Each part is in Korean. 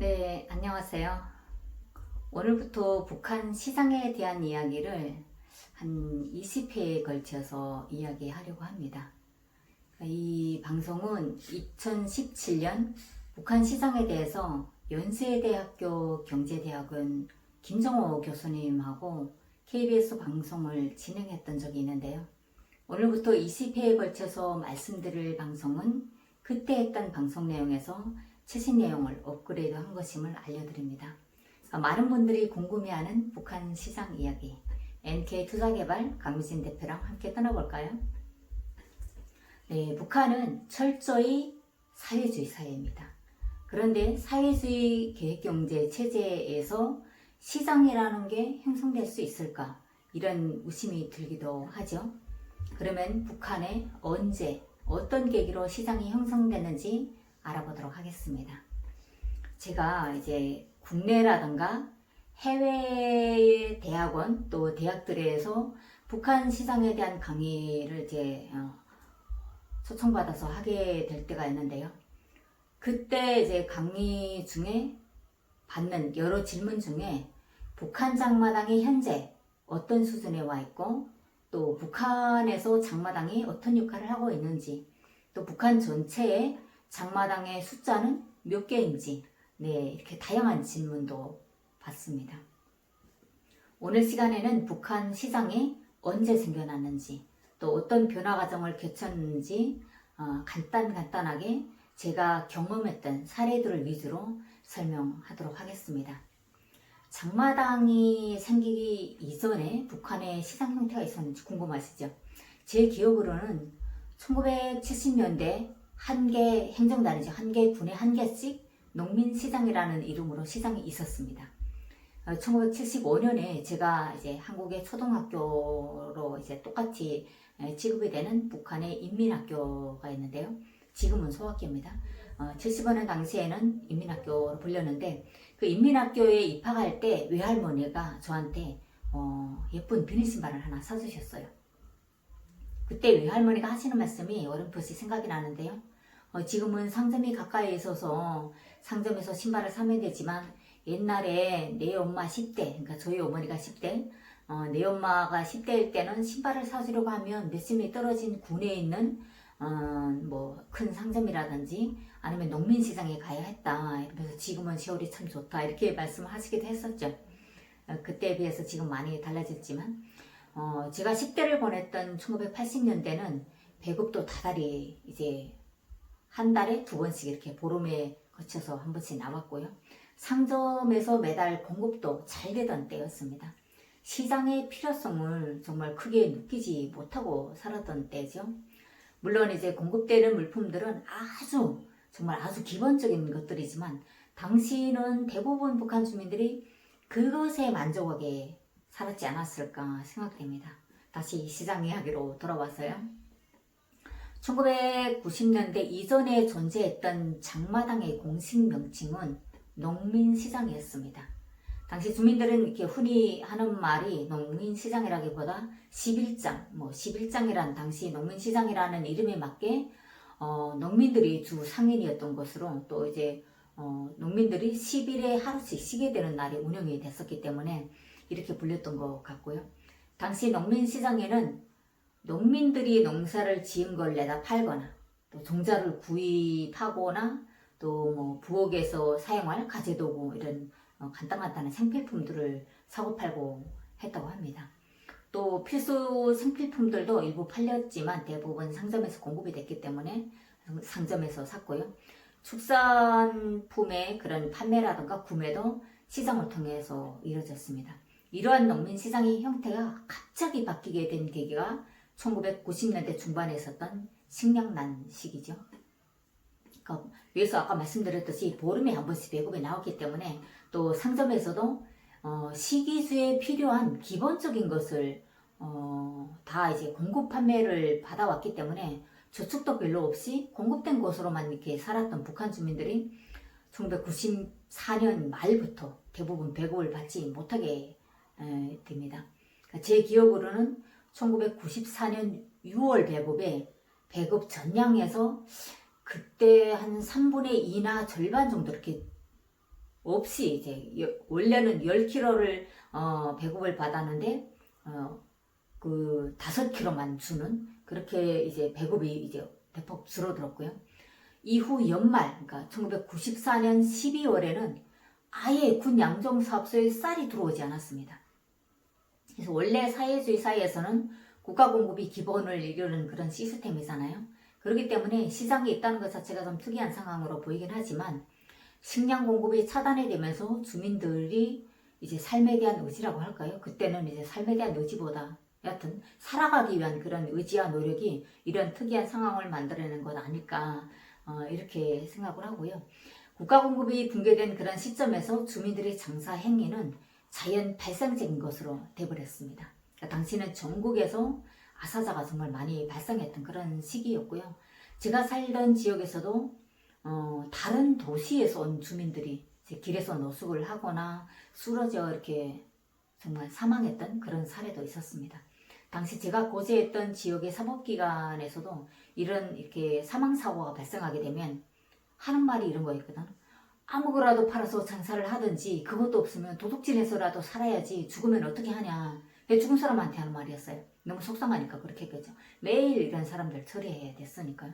네, 안녕하세요. 오늘부터 북한 시장에 대한 이야기를 한 20회에 걸쳐서 이야기하려고 합니다. 이 방송은 2017년 북한 시장에 대해서 연세대학교 경제대학원 김정호 교수님하고 KBS 방송을 진행했던 적이 있는데요. 오늘부터 20회에 걸쳐서 말씀드릴 방송은 그때 했던 방송 내용에서 최신 내용을 업그레이드 한 것임을 알려드립니다. 많은 분들이 궁금해하는 북한 시장 이야기, NK투자개발 강미진 대표랑 함께 떠나볼까요? 네, 북한은 철저히 사회주의 사회입니다. 그런데 사회주의 계획경제 체제에서 시장이라는 게 형성될 수 있을까? 이런 의심이 들기도 하죠. 그러면 북한에 언제, 어떤 계기로 시장이 형성됐는지 알아보도록 하겠습니다. 제가 이제 국내라든가 해외의 대학원 또 대학들에서 북한 시장에 대한 강의를 이제 초청받아서 하게 될 때가 있는데요. 그때 이제 강의 중에 받는 여러 질문 중에 북한 장마당이 현재 어떤 수준에 와 있고 또 북한에서 장마당이 어떤 역할을 하고 있는지 또 북한 전체의 장마당의 숫자는 몇 개인지 이렇게 다양한 질문도 받습니다. 오늘 시간에는 북한 시장이 언제 생겨났는지 또 어떤 변화 과정을 거쳤는지 간단하게 제가 경험했던 사례들을 위주로 설명하도록 하겠습니다. 장마당이 생기기 이전에 북한의 시장 형태가 있었는지 궁금하시죠? 제 기억으로는 1970년대 한 개 행정단이죠. 한 개 군에 한 개씩 농민시장이라는 이름으로 시장이 있었습니다. 1975년에 제가 이제 한국의 초등학교로 이제 똑같이 취급이 되는 북한의 인민학교가 있는데요. 지금은 소학교입니다. 75년 당시에는 인민학교로 불렸는데 그 인민학교에 입학할 때 외할머니가 저한테 예쁜 비닐 신발을 하나 사주셨어요. 그때 외할머니가 하시는 말씀이 어렴풋이 생각이 나는데요. 지금은 상점이 가까이 있어서 상점에서 신발을 사면 되지만 옛날에 내 엄마 10대, 그러니까 저희 어머니가 10대, 내 엄마가 10대일 때는 신발을 사주려고 하면 몇십 리 떨어진 군에 있는 뭐 큰 상점이라든지 아니면 농민시장에 가야 했다. 이러면서 지금은 세월이 참 좋다. 이렇게 말씀하시기도 했었죠. 그때에 비해서 지금 많이 달라졌지만 제가 10대를 보냈던 1980년대는 배급도 다달이 이제 한 달에 두 번씩 이렇게 보름에 거쳐서 한 번씩 나왔고요. 상점에서 매달 공급도 잘 되던 때였습니다. 시장의 필요성을 정말 크게 느끼지 못하고 살았던 때죠. 물론 이제 공급되는 물품들은 정말 아주 기본적인 것들이지만 당시는 대부분 북한 주민들이 그것에 만족하게 살았지 않았을까 생각됩니다. 다시 시장 이야기로 돌아와서요. 1990년대 이전에 존재했던 장마당의 공식 명칭은 농민시장이었습니다. 당시 주민들은 이렇게 흔히 하는 말이 농민시장이라기보다 11장, 11장이란 당시 농민시장이라는 이름에 맞게 농민들이 주 상인이었던 것으로 또 이제 농민들이 10일에 하루씩 쉬게 되는 날이 운영이 됐었기 때문에 이렇게 불렸던 것 같고요. 당시 농민시장에는 농민들이 농사를 지은 걸 내다 팔거나 또 종자를 구입하거나 또 뭐 부엌에서 사용할 가재도구 이런 간단한 생필품들을 사고 팔고 했다고 합니다. 또 필수 생필품들도 일부 팔렸지만 대부분 상점에서 공급이 됐기 때문에 상점에서 샀고요. 축산품의 그런 판매라든가 구매도 시장을 통해서 이루어졌습니다. 이러한 농민시장의 형태가 갑자기 바뀌게 된 계기가 1990년대 중반에 있었던 식량난 시기죠. 위에서 아까 말씀드렸듯이 보름에 한 번씩 배급이 나왔기 때문에 또 상점에서도 시기주에 필요한 기본적인 것을 다 이제 공급 판매를 받아왔기 때문에 저축도 별로 없이 공급된 것으로만 이렇게 살았던 북한 주민들이 1994년 말부터 대부분 배급을 받지 못하게 됩니다. 제 기억으로는 1994년 6월 배급에 배급 전량에서 그때 한 3분의 2나 절반 정도 이렇게 없이 이제 원래는 10kg를 배급을 받았는데 그 5kg만 주는 그렇게 이제 배급이 이제 대폭 줄어들었고요. 이후 연말, 그러니까 1994년 12월에는 아예 군 양정사업소에 쌀이 들어오지 않았습니다. 그래서 원래 사회주의 사회에서는 국가 공급이 기본을 이루는 그런 시스템이잖아요. 그렇기 때문에 시장에 있다는 것 자체가 좀 특이한 상황으로 보이긴 하지만 식량 공급이 차단이 되면서 주민들이 이제 삶에 대한 의지라고 할까요? 그때는 이제 삶에 대한 의지보다 여하튼 살아가기 위한 그런 의지와 노력이 이런 특이한 상황을 만들어내는 것 아닐까 이렇게 생각을 하고요. 국가 공급이 붕괴된 그런 시점에서 주민들의 장사 행위는 자연 발생적인 것으로 돼버렸습니다. 그러니까 당시는 전국에서 아사자가 정말 많이 발생했던 그런 시기였고요. 제가 살던 지역에서도 다른 도시에서 온 주민들이 길에서 노숙을 하거나 쓰러져 이렇게 정말 사망했던 그런 사례도 있었습니다. 당시 제가 거주했던 지역의 사법기관에서도 이런 이렇게 사망사고가 발생하게 되면 하는 말이 이런 거였거든. 아무거라도 팔아서 장사를 하든지 그것도 없으면 도둑질해서라도 살아야지 죽으면 어떻게 하냐. 죽은 사람한테 하는 말이었어요. 너무 속상하니까 그렇게 했겠죠. 매일 이런 사람들 처리해야 됐으니까요.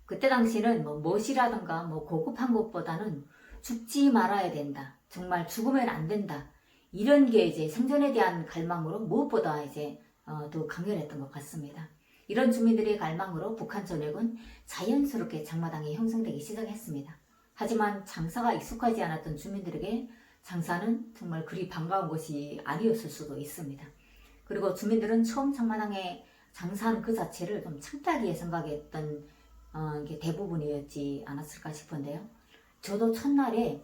그때 당시는 뭐 멋이라든가 뭐 고급한 것보다는 죽지 말아야 된다. 정말 죽으면 안 된다. 이런 게 이제 생존에 대한 갈망으로 무엇보다 이제 더 강렬했던 것 같습니다. 이런 주민들의 갈망으로 북한 전역은 자연스럽게 장마당이 형성되기 시작했습니다. 하지만 장사가 익숙하지 않았던 주민들에게 장사는 정말 그리 반가운 것이 아니었을 수도 있습니다. 그리고 주민들은 처음 장마당에 장사하는 그 자체를 좀 창피하게 생각했던 게 대부분이었지 않았을까 싶은데요. 저도 첫날에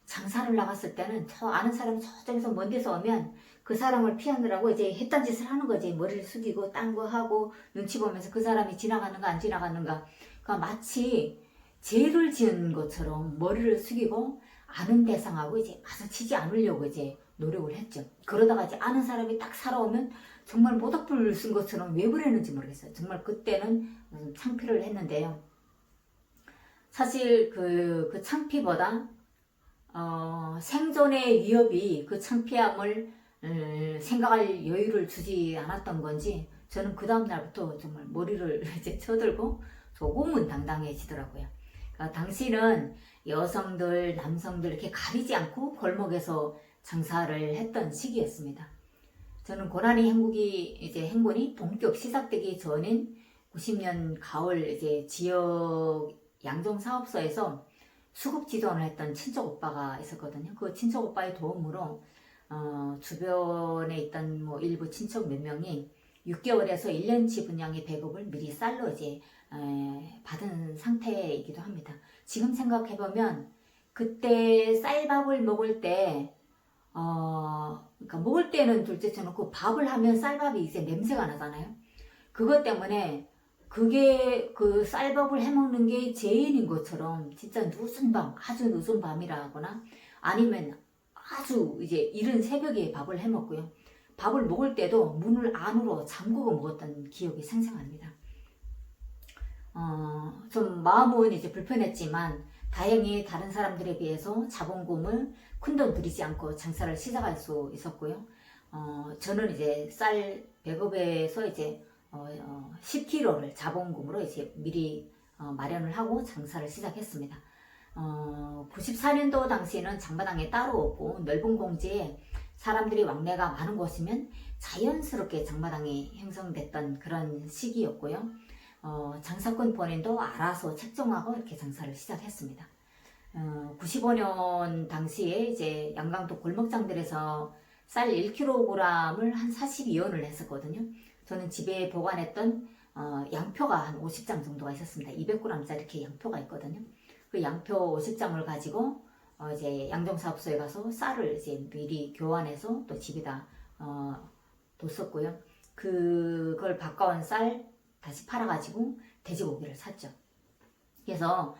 장사를 나갔을 때는 저 아는 사람이 저쪽에서 먼 데서 오면 그 사람을 피하느라고 이제 했던 짓을 하는 거지. 머리를 숙이고 딴 거 하고 눈치 보면서 그 사람이 지나가는가 안 지나가는가. 그러니까 마치 죄를 지은 것처럼 머리를 숙이고 아는 대상하고 이제 마주치지 않으려고 이제 노력을 했죠. 그러다가 이제 아는 사람이 딱 살아오면 정말 모닥불을 쓴 것처럼 왜 그랬는지 모르겠어요. 정말 그때는 창피를 했는데요. 사실 그 창피보다 생존의 위협이 그 창피함을 생각할 여유를 주지 않았던 건지 저는 그 다음날부터 정말 머리를 이제 쳐들고 조금은 당당해지더라고요. 그러니까 당시는 여성들, 남성들 이렇게 가리지 않고 골목에서 장사를 했던 시기였습니다. 저는 고난의 행군이 본격 시작되기 전인 90년 가을 이제 지역 양정사업소에서 수급 지원을 했던 친척 오빠가 있었거든요. 그 친척 오빠의 도움으로 주변에 있던 뭐 일부 친척 몇 명이 6개월에서 1년치 분량의 배급을 미리 쌀로 이제 받은 상태이기도 합니다. 지금 생각해보면 그때 쌀밥을 먹을 때 그러니까 먹을 때는 둘째 쳐놓고 밥을 하면 쌀밥이 이제 냄새가 나잖아요. 그것 때문에 그게 그 쌀밥을 해먹는 게 죄인인 것처럼 진짜 늦은 밤, 아주 늦은 밤이라 하거나 아니면 아주 이제 이른 새벽에 밥을 해먹고요. 밥을 먹을 때도 문을 안으로 잠그고 먹었던 기억이 생생합니다. 좀 마음은 이제 불편했지만 다행히 다른 사람들에 비해서 자본금을 큰돈 들이지 않고 장사를 시작할 수 있었고요. 저는 이제 쌀 배급에서 이제 10kg를 자본금으로 이제 미리 마련을 하고 장사를 시작했습니다. 94년도 당시에는 장마당에 따로 없고 넓은 공지에 사람들이 왕래가 많은 곳이면 자연스럽게 장마당이 형성됐던 그런 시기였고요. 장사꾼 본인도 알아서 책정하고 이렇게 장사를 시작했습니다. 95년 당시에 이제 양강도 골목장들에서 쌀 1kg을 한 42원을 했었거든요. 저는 집에 보관했던 양표가 한 50장 정도가 있었습니다. 200g짜리 이렇게 양표가 있거든요. 그 양표 50장을 가지고 이제 양정사업소에 가서 쌀을 이제 미리 교환해서 또 집에다 뒀었고요. 그걸 바꿔온 쌀 다시 팔아가지고 돼지고기를 샀죠. 그래서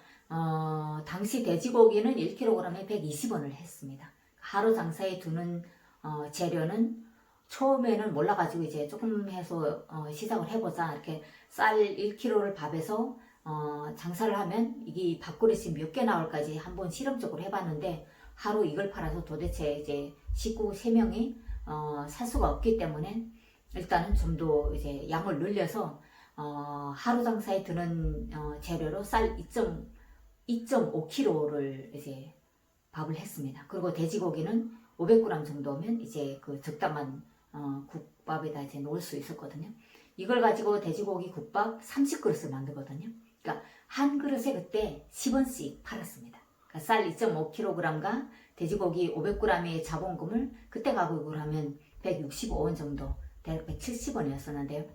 당시 돼지고기는 1kg에 120원을 했습니다. 하루 장사에 두는 재료는 처음에는 몰라가지고 이제 조금 해서 시작을 해보자 이렇게 쌀 1kg를 밥에서 장사를 하면 이게 밥그릇이 몇 개 나올까지 한번 실험적으로 해봤는데 하루 이걸 팔아서 도대체 이제 식구 3명이 살 수가 없기 때문에 일단은 좀 더 이제 양을 늘려서 하루 장사에 드는 재료로 쌀 2.5kg를 이제 밥을 했습니다. 그리고 돼지고기는 500g 정도면 이제 그 적당한 국밥에다 이제 넣을 수 있었거든요. 이걸 가지고 돼지고기 국밥 30그릇을 만들거든요. 그러니까 한 그릇에 그때 10원씩 팔았습니다. 그러니까 쌀 2.5kg과 돼지고기 500g의 자본금을 그때 가격으로 하면 165원 정도, 대략 170원이었었는데요.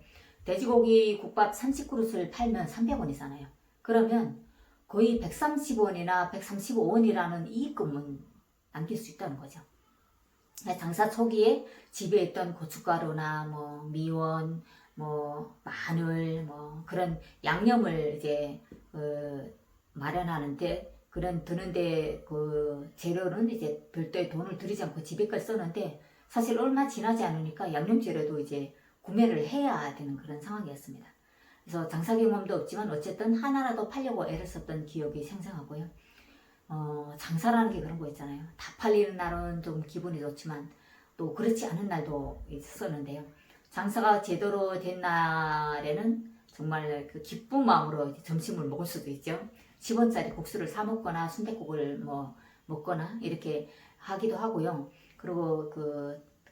돼지고기 국밥 30그릇을 팔면 300원이잖아요. 그러면 거의 130원이나 135원이라는 이익금은 남길 수 있다는 거죠. 장사 초기에 집에 있던 고춧가루나 뭐 미원, 뭐 마늘, 뭐 그런 양념을 이제 마련하는데 그런 드는데 그 재료는 이제 별도의 돈을 들이지 않고 집에 걸 쓰는데 사실 얼마 지나지 않으니까 양념 재료도 이제 구매를 해야 되는 그런 상황이었습니다. 그래서 장사 경험도 없지만 어쨌든 하나라도 팔려고 애를 썼던 기억이 생생하고요. 장사라는 게 그런 거 있잖아요. 다 팔리는 날은 좀 기분이 좋지만 또 그렇지 않은 날도 있었는데요. 장사가 제대로 된 날에는 정말 그 기쁜 마음으로 점심을 먹을 수도 있죠. 10원짜리 국수를 사 먹거나 순댓국을 뭐 먹거나 이렇게 하기도 하고요. 그리고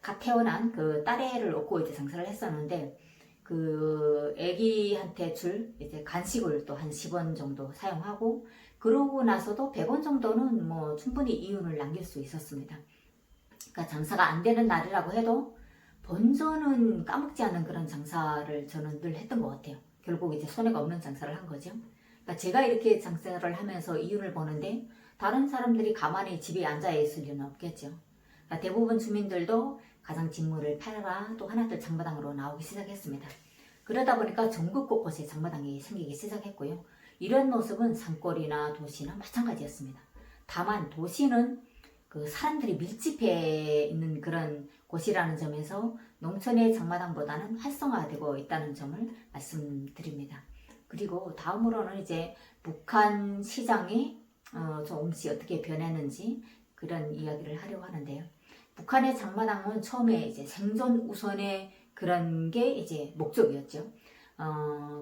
갓 태어난 그 딸애를 얻고 이제 장사를 했었는데 그 애기한테 줄 이제 간식을 또 한 10원 정도 사용하고 그러고 나서도 100원 정도는 뭐 충분히 이윤을 남길 수 있었습니다. 그러니까 장사가 안 되는 날이라고 해도 본전은 까먹지 않는 그런 장사를 저는 늘 했던 것 같아요. 결국 이제 손해가 없는 장사를 한 거죠. 그러니까 제가 이렇게 장사를 하면서 이윤을 버는데 다른 사람들이 가만히 집에 앉아 있을 리는 없겠죠. 그러니까 대부분 주민들도 가장 직무를 팔아라 또 하나둘 장마당으로 나오기 시작했습니다. 그러다 보니까 전국 곳곳에 장마당이 생기기 시작했고요. 이런 모습은 산골이나 도시나 마찬가지였습니다. 다만 도시는 그 사람들이 밀집해 있는 그런 곳이라는 점에서 농촌의 장마당보다는 활성화되고 있다는 점을 말씀드립니다. 그리고 다음으로는 이제 북한 시장이 조금씩 어떻게 변했는지 그런 이야기를 하려고 하는데요. 북한의 장마당은 처음에 이제 생존 우선의 그런 게 이제 목적이었죠.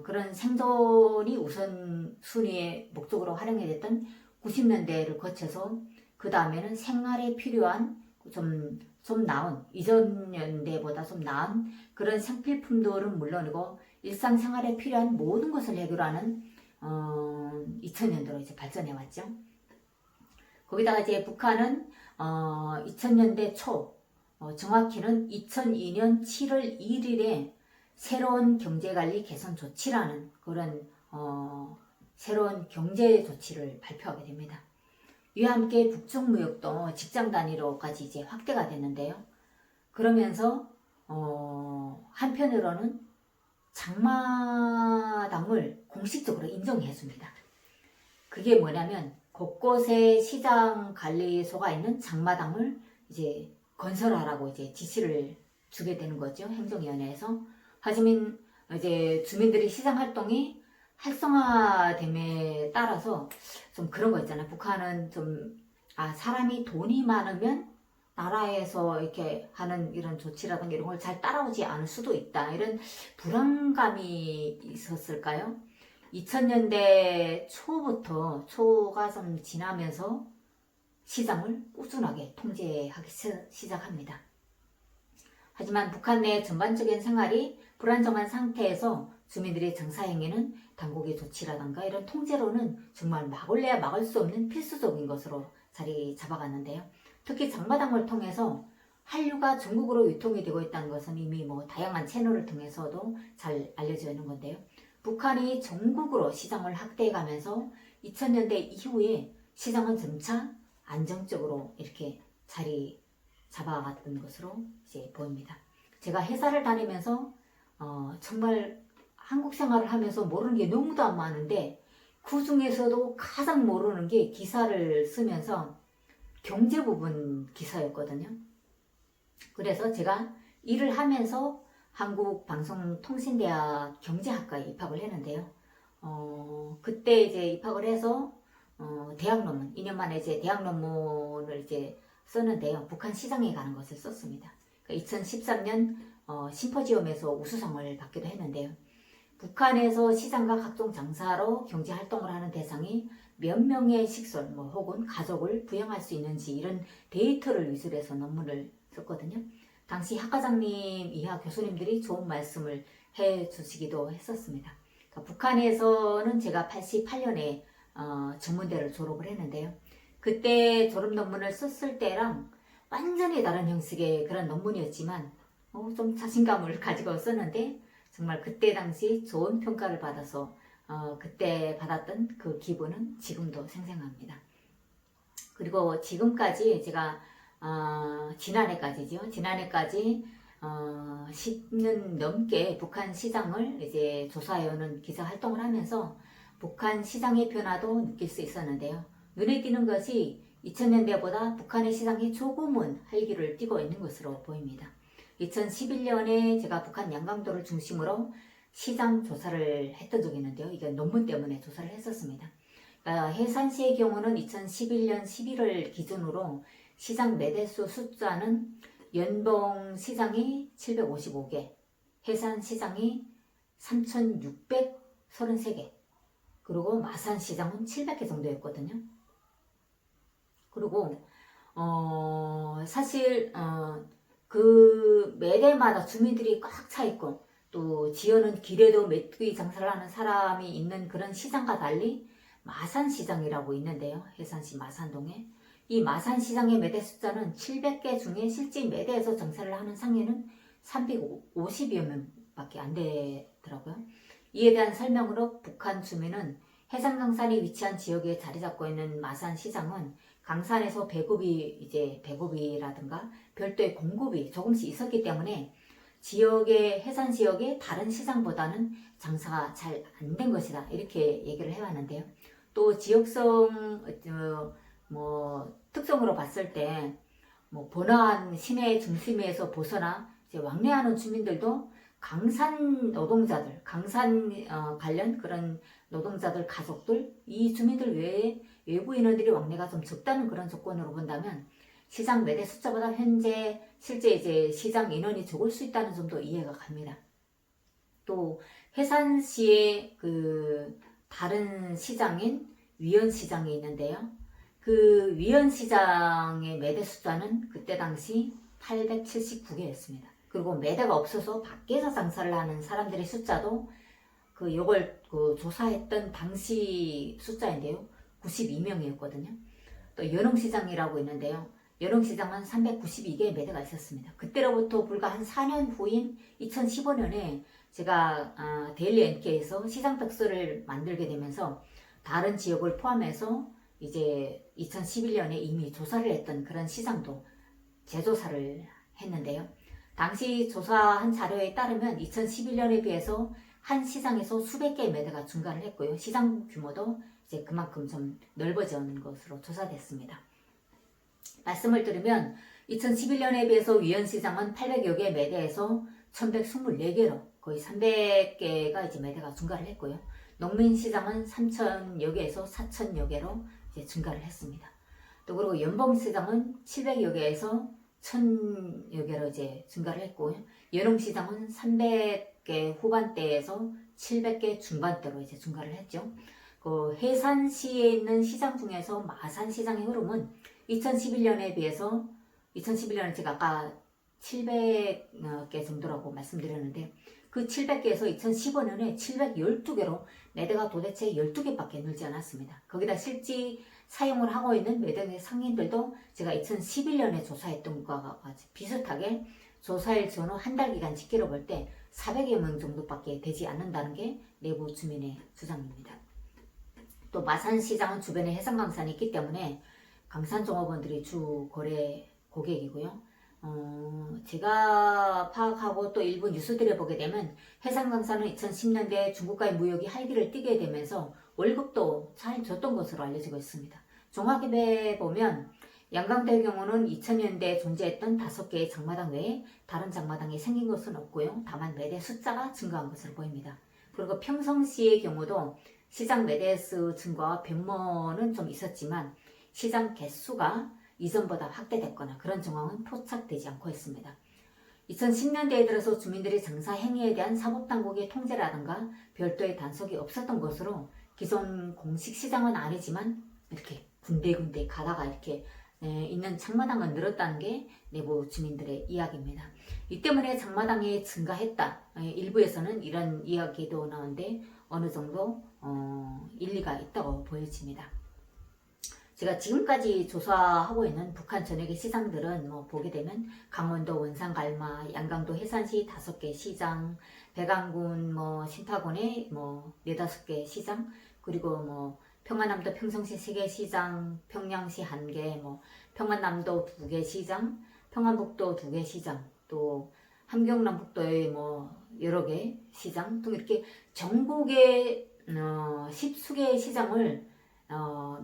그런 생존이 우선순위의 목적으로 활용이 됐던 90년대를 거쳐서 그 다음에는 생활에 필요한 좀 나은 이전 년대보다 좀 나은 그런 생필품들은 물론이고 일상생활에 필요한 모든 것을 해결하는 2000년대로 이제 발전해 왔죠. 거기다가 이제 북한은 2000년대 초 정확히는 2002년 7월 1일에 새로운 경제관리 개선 조치라는 그런 새로운 경제 조치를 발표하게 됩니다. 이와 함께 북중 무역도 직장 단위로까지 이제 확대가 됐는데요. 그러면서 한편으로는 장마당을 공식적으로 인정해 줍니다. 그게 뭐냐면 곳곳에 시장 관리소가 있는 장마당을 이제 건설하라고 이제 지시를 주게 되는 거죠. 행정위원회에서. 하지만 이제 주민들이 시장 활동이 활성화됨에 따라서 좀 그런 거 있잖아요. 북한은 사람이 돈이 많으면 나라에서 이렇게 하는 이런 조치라든가 이런 걸 잘 따라오지 않을 수도 있다. 이런 불안감이 있었을까요? 2000년대 초가 좀 지나면서 시장을 꾸준하게 통제하기 시작합니다. 하지만 북한 내 전반적인 생활이 불안정한 상태에서 주민들의 장사행위는 당국의 조치라든가 이런 통제로는 정말 막을래야 막을 수 없는 필수적인 것으로 자리 잡아갔는데요. 특히 장마당을 통해서 한류가 전국으로 유통이 되고 있다는 것은 이미 뭐 다양한 채널을 통해서도 잘 알려져 있는 건데요. 북한이 전국으로 시장을 확대해가면서 2000년대 이후에 시장은 점차 안정적으로 이렇게 자리 잡아갔던 것으로 이제 보입니다. 제가 회사를 다니면서 정말 한국 생활을 하면서 모르는 게 너무도 많은데 그 중에서도 가장 모르는 게 기사를 쓰면서 경제 부분 기사였거든요. 그래서 제가 일을 하면서 한국방송통신대학 경제학과에 입학을 했는데요. 그때 이제 입학을 해서 대학 논문 2년 만에 이제 대학 논문을 이제 썼는데요. 북한 시장에 가는 것을 썼습니다. 2013년 심포지엄에서 우수상을 받기도 했는데요. 북한에서 시장과 각종 장사로 경제 활동을 하는 대상이 몇 명의 식솔 혹은 가족을 부양할 수 있는지 이런 데이터를 위주로 해서 논문을 썼거든요. 당시 학과장님 이하 교수님들이 좋은 말씀을 해주시기도 했었습니다. 그러니까 북한에서는 제가 88년에 전문대를 졸업을 했는데요. 그때 졸업 논문을 썼을 때랑 완전히 다른 형식의 그런 논문이었지만 좀 자신감을 가지고 썼는데 정말 그때 당시 좋은 평가를 받아서 그때 받았던 그 기분은 지금도 생생합니다. 그리고 지금까지 제가 지난해까지 10년 넘게 북한 시장을 이제 조사해오는 기자 활동을 하면서 북한 시장의 변화도 느낄 수 있었는데요. 눈에 띄는 것이 2000년대보다 북한의 시장이 조금은 활기를 띠고 있는 것으로 보입니다. 2011년에 제가 북한 양강도를 중심으로 시장 조사를 했던 적이 있는데요. 이게 논문 때문에 조사를 했었습니다. 해산시의 경우는 2011년 11월 기준으로 시장 매대수 숫자는 연봉 시장이 755개, 해산 시장이 3,633개, 그리고 마산 시장은 700개 정도였거든요. 그리고 사실 그 매대마다 주민들이 꽉 차 있고 또 지어는 길에도 메뚜기 장사를 하는 사람이 있는 그런 시장과 달리 마산시장이라고 있는데요. 해산시 마산동에 이 마산시장의 매대 숫자는 700개 중에 실제 매대에서 장사를 하는 상인은 350여 명밖에 안 되더라고요. 이에 대한 설명으로 북한 주민은 해상강산이 위치한 지역에 자리 잡고 있는 마산시장은 강산에서 배급이라든가 별도의 공급이 조금씩 있었기 때문에 해산 지역의 다른 시장보다는 장사가 잘 안 된 것이다 이렇게 얘기를 해왔는데요. 또 지역성 특성으로 봤을 때 번화한 시내 중심에서 벗어나 이제 왕래하는 주민들도 강산 노동자들, 관련 그런 노동자들 가족들, 이 주민들 외에 외부 인원들이 왕래가 좀 적다는 그런 조건으로 본다면 시장 매대 숫자보다 현재 실제 이제 시장 인원이 적을 수 있다는 점도 이해가 갑니다. 또 해산시의 그 다른 시장인 위원시장이 있는데요. 그 위원시장의 매대 숫자는 그때 당시 879개였습니다. 그리고 매대가 없어서 밖에서 장사를 하는 사람들의 숫자도 요걸 조사했던 당시 숫자인데요. 92명이었거든요. 또 연흥시장이라고 있는데요. 연흥시장은 392개의 매대가 있었습니다. 그때로부터 불과 한 4년 후인 2015년에 제가 데일리 NK에서 시장 특수를 만들게 되면서 다른 지역을 포함해서 이제 2011년에 이미 조사를 했던 그런 시장도 재조사를 했는데요. 당시 조사한 자료에 따르면 2011년에 비해서 한 시장에서 수백 개의 매대가 증가를 했고요. 시장 규모도 이제 그만큼 좀 넓어지는 것으로 조사됐습니다. 말씀을 드리면 2011년에 비해서 위원시장은 800여 개의 매대에서 1124개로 거의 300개가 이제 매대가 증가를 했고요. 농민시장은 3,000여 개에서 4,000여 개로 이제 증가를 했습니다. 또 그리고 연봉시장은 700여 개에서 1,000여 개로 이제 증가를 했고요. 연흥시장은 300개 후반대에서 700개 중반대로 이제 증가를 했죠. 그 해산시에 있는 시장 중에서 마산시장의 흐름은 2011년에 비해서 2011년에 제가 아까 700개 정도라고 말씀드렸는데 그 700개에서 2015년에 712개로 매대가 도대체 12개밖에 늘지 않았습니다. 거기다 실제 사용을 하고 있는 매대 상인들도 제가 2011년에 조사했던 것과 비슷하게 조사일 전후 한 달 기간 집계로 볼 때 400여 명 정도밖에 되지 않는다는 게 내부 주민의 주장입니다. 또 마산시장은 주변에 해상강산이 있기 때문에 강산종업원들이 주 거래 고객이고요. 제가 파악하고 또 일부 뉴스들을 보게 되면 해상강산은 2010년대 중국과의 무역이 활기를 띠게 되면서 월급도 잘 줬던 것으로 알려지고 있습니다. 종합에 보면 양강도의 경우는 2000년대에 존재했던 5개의 장마당 외에 다른 장마당이 생긴 것은 없고요. 다만 매대 숫자가 증가한 것으로 보입니다. 그리고 평성시의 경우도 시장 매대수 증가와 변모는 좀 있었지만 시장 개수가 이전보다 확대됐거나 그런 정황은 포착되지 않고 있습니다. 2010년대에 들어서 주민들이 장사 행위에 대한 사법당국의 통제라든가 별도의 단속이 없었던 것으로 기존 공식 시장은 아니지만 이렇게 군데군데 가다가 이렇게 있는 장마당은 늘었다는 게 내부 주민들의 이야기입니다. 이 때문에 장마당이 증가했다. 일부에서는 이런 이야기도 나오는데 어느 정도 일리가 있다고 보여집니다. 제가 지금까지 조사하고 있는 북한 전역의 시장들은 보게 되면 강원도 원산 갈마, 양강도 해산시 5개 시장, 백안군, 신타군의 4-5개 시장, 그리고 평안남도 평성시 3개 시장, 평양시 1개, 평안남도 2개 시장, 평안북도 2개 시장, 또 함경남북도의 여러 개 시장 등 이렇게 전국의 10수개의 시장을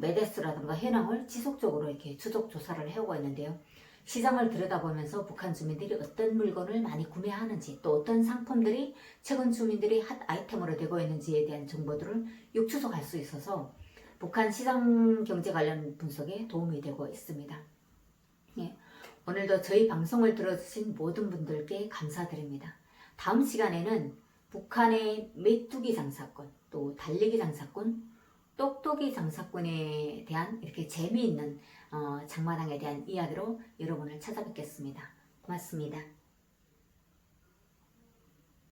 매대수라든가 현황을 지속적으로 이렇게 추적 조사를 해오고 있는데요. 시장을 들여다보면서 북한 주민들이 어떤 물건을 많이 구매하는지 또 어떤 상품들이 최근 주민들이 핫 아이템으로 되고 있는지에 대한 정보들을 육추적할 수 있어서 북한 시장 경제 관련 분석에 도움이 되고 있습니다. 예, 오늘도 저희 방송을 들어주신 모든 분들께 감사드립니다. 다음 시간에는 북한의 메뚜기 장사꾼, 또 달리기 장사꾼, 똑똑이 장사꾼에 대한 이렇게 재미있는 장마당에 대한 이야기로 여러분을 찾아뵙겠습니다. 고맙습니다.